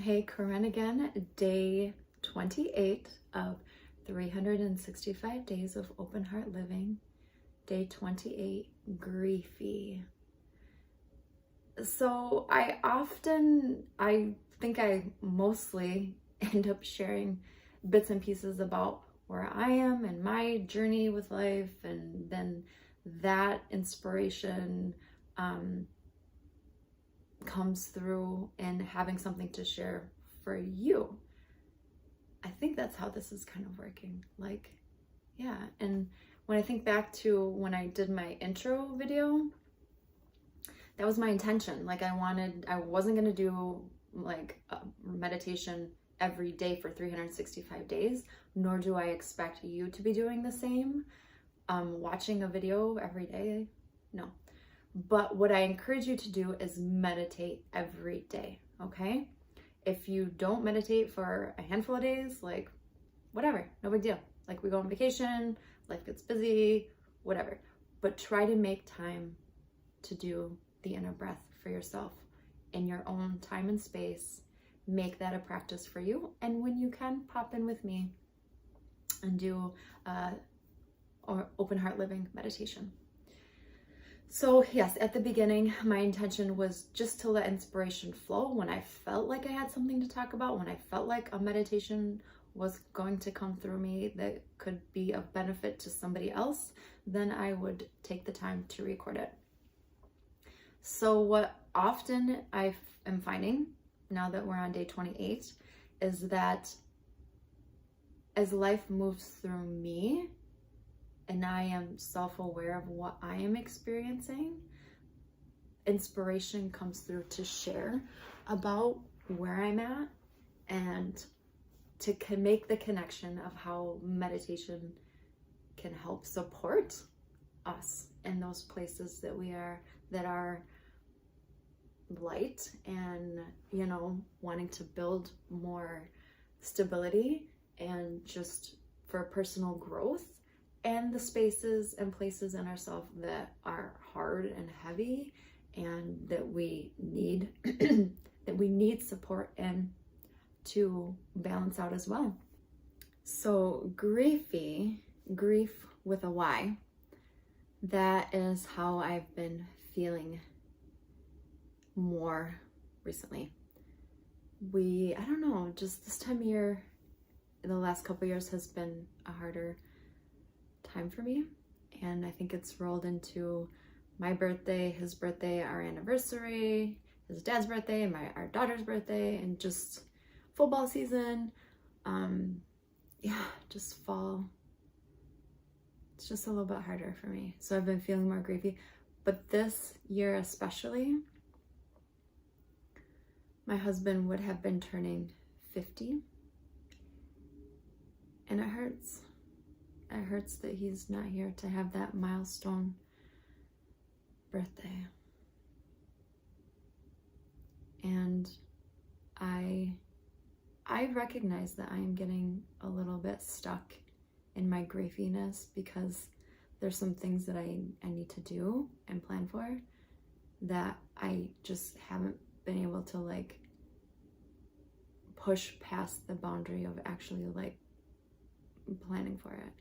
Hey, Corinne again, day 28 of 365 days of open heart living, day 28, Griefy. So I think I mostly end up sharing bits and pieces about where I am and my journey with life, and then that inspiration comes through in having something to share for you. I think that's how this is kind of working. Yeah. And when I think back to when I did my intro video, that was my intention. I wasn't going to do like a meditation every day for 365 days, nor do I expect you to be doing the same. Watching a video every day, no. But what I encourage you to do is meditate every day, okay? If you don't meditate for a handful of days, like whatever, no big deal. Like we go on vacation, life gets busy, whatever. But try to make time to do the inner breath for yourself in your own time and space. Make that a practice for you. And when you can, pop in with me and do or open heart living meditation. So yes, at the beginning, my intention was just to let inspiration flow. When I felt like I had something to talk about, when I felt like a meditation was going to come through me that could be of benefit to somebody else, then I would take the time to record it. So what often I am finding, now that we're on day 28, is that as life moves through me, and I am self-aware of what I am experiencing, inspiration comes through to share about where I'm at and to make the connection of how meditation can help support us in those places that are light and, wanting to build more stability and just for personal growth, and the spaces and places in ourselves that are hard and heavy and that we need that we need support in to balance out as well. So Griefy, grief with a Y, that is how I've been feeling more recently. I don't know, just this time of year, in the last couple of years has been a harder time for me, and I think it's rolled into my birthday, his birthday, our anniversary, his dad's birthday, our daughter's birthday, and just football season. Just fall. It's just a little bit harder for me, so I've been feeling more griefy. But this year especially, my husband would have been turning 50, and it hurts. It hurts that he's not here to have that milestone birthday. And I recognize that I am getting a little bit stuck in my griefiness because there's some things that I need to do and plan for that I just haven't been able to push past the boundary of actually planning for it.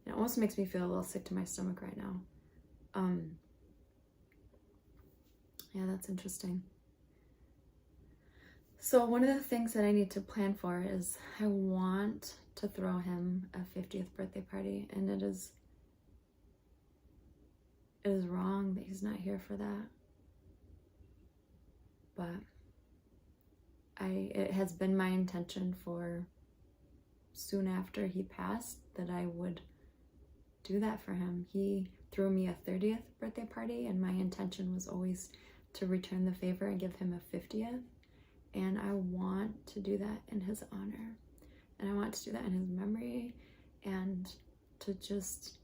It almost makes me feel a little sick to my stomach right now. Yeah, that's interesting. So one of the things that I need to plan for is I want to throw him a 50th birthday party, and it is wrong that he's not here for that. But it has been my intention for soon after he passed that I would do that for him. He threw me a 30th birthday party, and my intention was always to return the favor and give him a 50th. And I want to do that in his honor. And I want to do that in his memory, and to just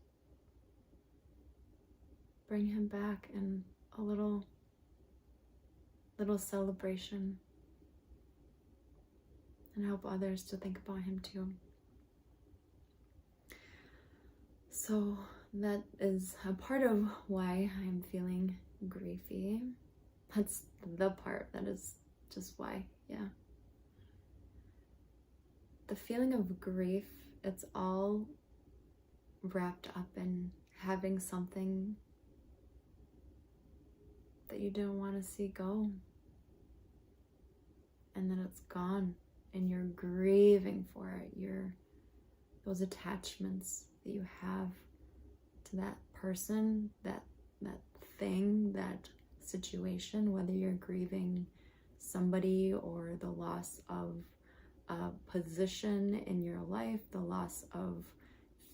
bring him back in a little celebration and help others to think about him too. So that is a part of why I'm feeling griefy. That's the part that is just why, yeah. the feeling of grief, it's all wrapped up in having something that you didn't want to see go, and then it's gone, and you're grieving for it. Those attachments that you have to that person, that thing, that situation, whether you're grieving somebody or the loss of a position in your life, the loss of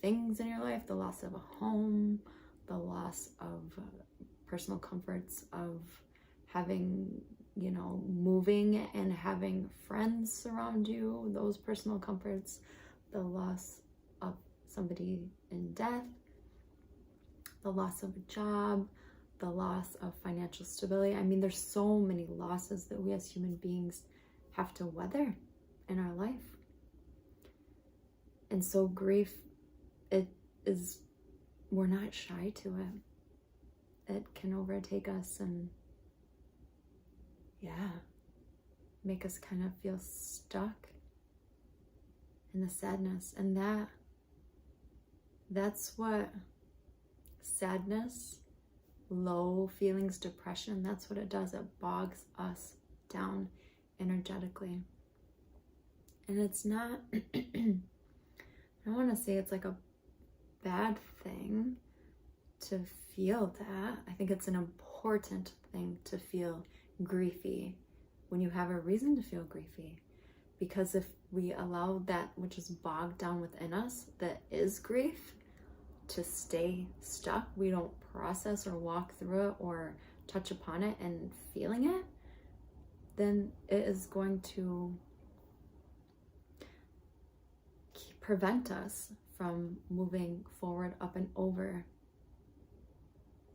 things in your life, the loss of a home, the loss of personal comforts of having, moving and having friends surround you, those personal comforts, the loss of somebody in death, the loss of a job, the loss of financial stability. I mean, there's so many losses that we as human beings have to weather in our life. And so grief, we're not shy to it. It can overtake us and make us kind of feel stuck in the sadness. And that's what sadness, low feelings, depression, that's what it does. It bogs us down energetically. And it's not, I don't want to say it's like a bad thing to feel that. I think it's an important thing to feel griefy when you have a reason to feel griefy. Because if we allow that which is bogged down within us, that is grief, to stay stuck, we don't process or walk through it or touch upon it and feeling it, then it is going to prevent us from moving forward up and over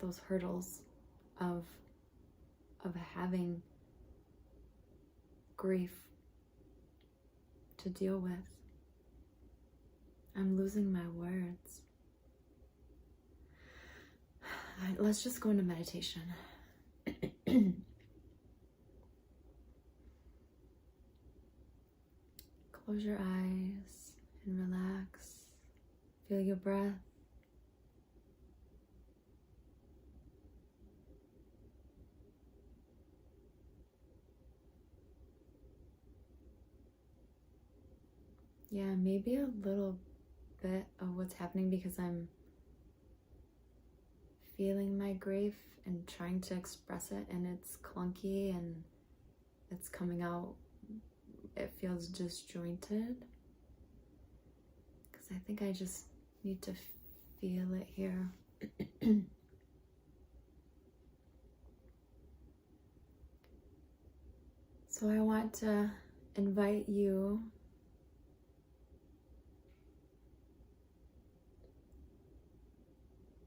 those hurdles of having grief to deal with. I'm losing my words. Let's just go into meditation. Close your eyes and relax. Feel your breath. Yeah, maybe a little bit of what's happening because I'm feeling my grief and trying to express it, and it's clunky and it's coming out, it feels disjointed, because I think I just need to feel it here. So I want to invite you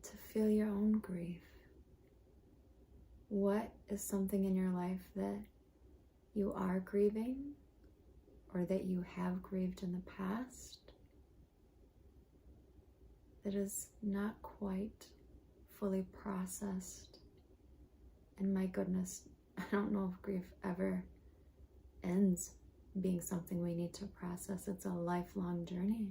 to feel your own grief. What is something in your life that you are grieving or that you have grieved in the past that is not quite fully processed? And my goodness, I don't know if grief ever ends being something we need to process. It's a lifelong journey.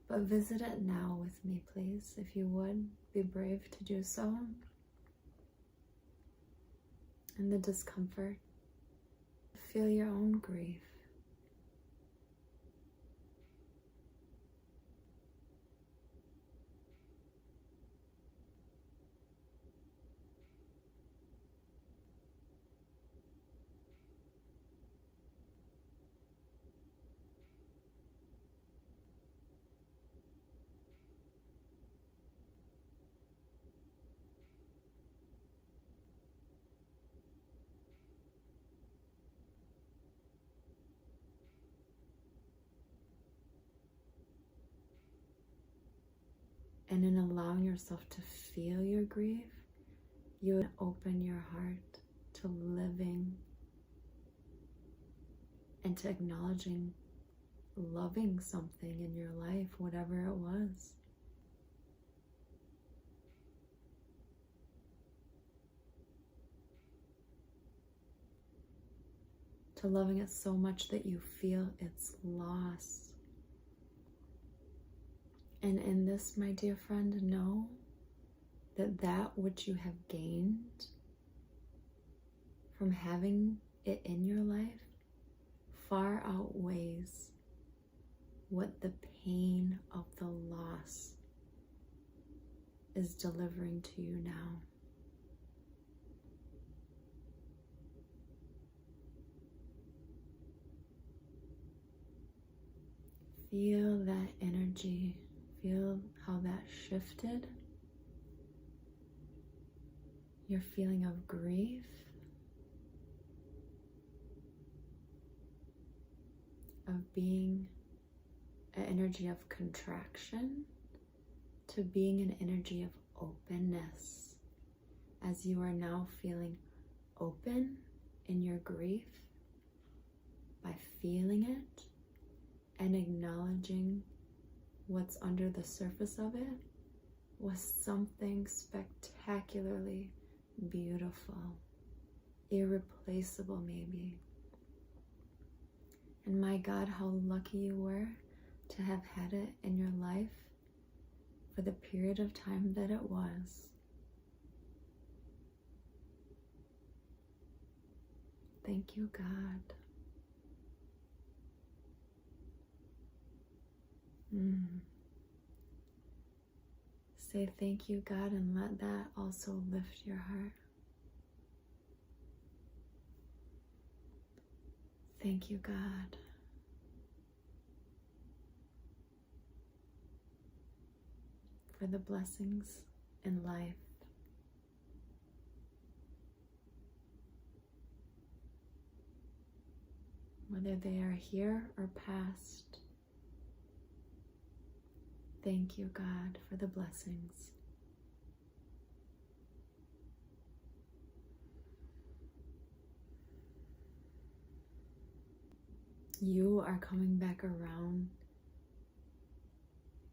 But visit it now with me, please, if you would. Be brave to do so. And the discomfort. Feel your own grief. And in allowing yourself to feel your grief, you open your heart to living and to acknowledging loving something in your life, whatever it was. To to loving it so much that you feel its loss. And in this, my dear friend, know that that which you have gained from having it in your life far outweighs what the pain of the loss is delivering to you now. Feel that energy. Feel how that shifted. Your feeling of grief, of being an energy of contraction, to being an energy of openness, as you are now feeling open in your grief by feeling it and acknowledging what's under the surface of it was something spectacularly beautiful, irreplaceable maybe. And my God, how lucky you were to have had it in your life for the period of time that it was. Thank you, God. Say thank you, God, and let that also lift your heart. Thank you, God. For the blessings in life. Whether they are here or past. Thank you, God, for the blessings. You are coming back around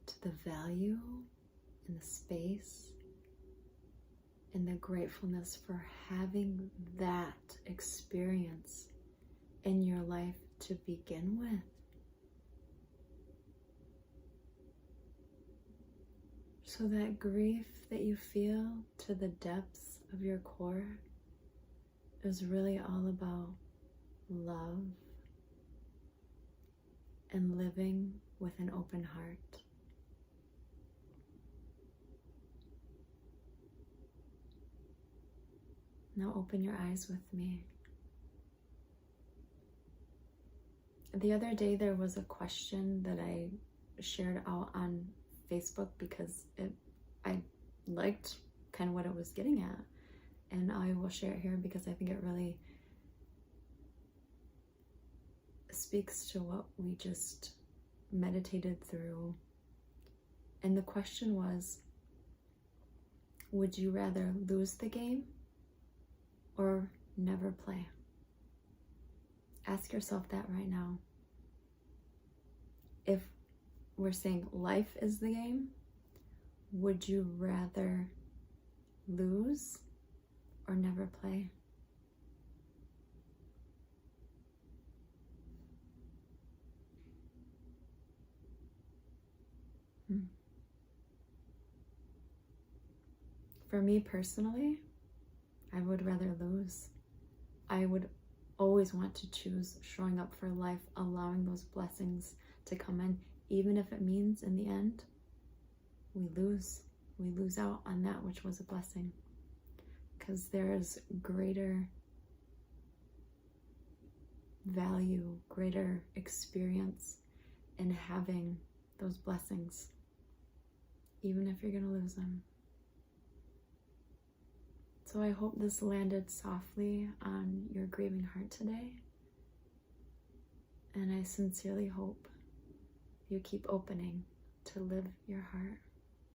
to the value and the space and the gratefulness for having that experience in your life to begin with. So that grief that you feel to the depths of your core is really all about love and living with an open heart. Now open your eyes with me. The other day there was a question that I shared out on Facebook because I liked kind of what it was getting at, and I will share it here because I think it really speaks to what we just meditated through. And the question was, would you rather lose the game or never play? Ask yourself that right now. If we're saying life is the game, would you rather lose or never play? For me personally, I would rather lose. I would always want to choose showing up for life, allowing those blessings to come in, even if it means in the end we lose out on that which was a blessing, because there is greater value, greater experience in having those blessings, even if you're going to lose them. So I hope this landed softly on your grieving heart today, and I sincerely hope you keep opening to live your heart.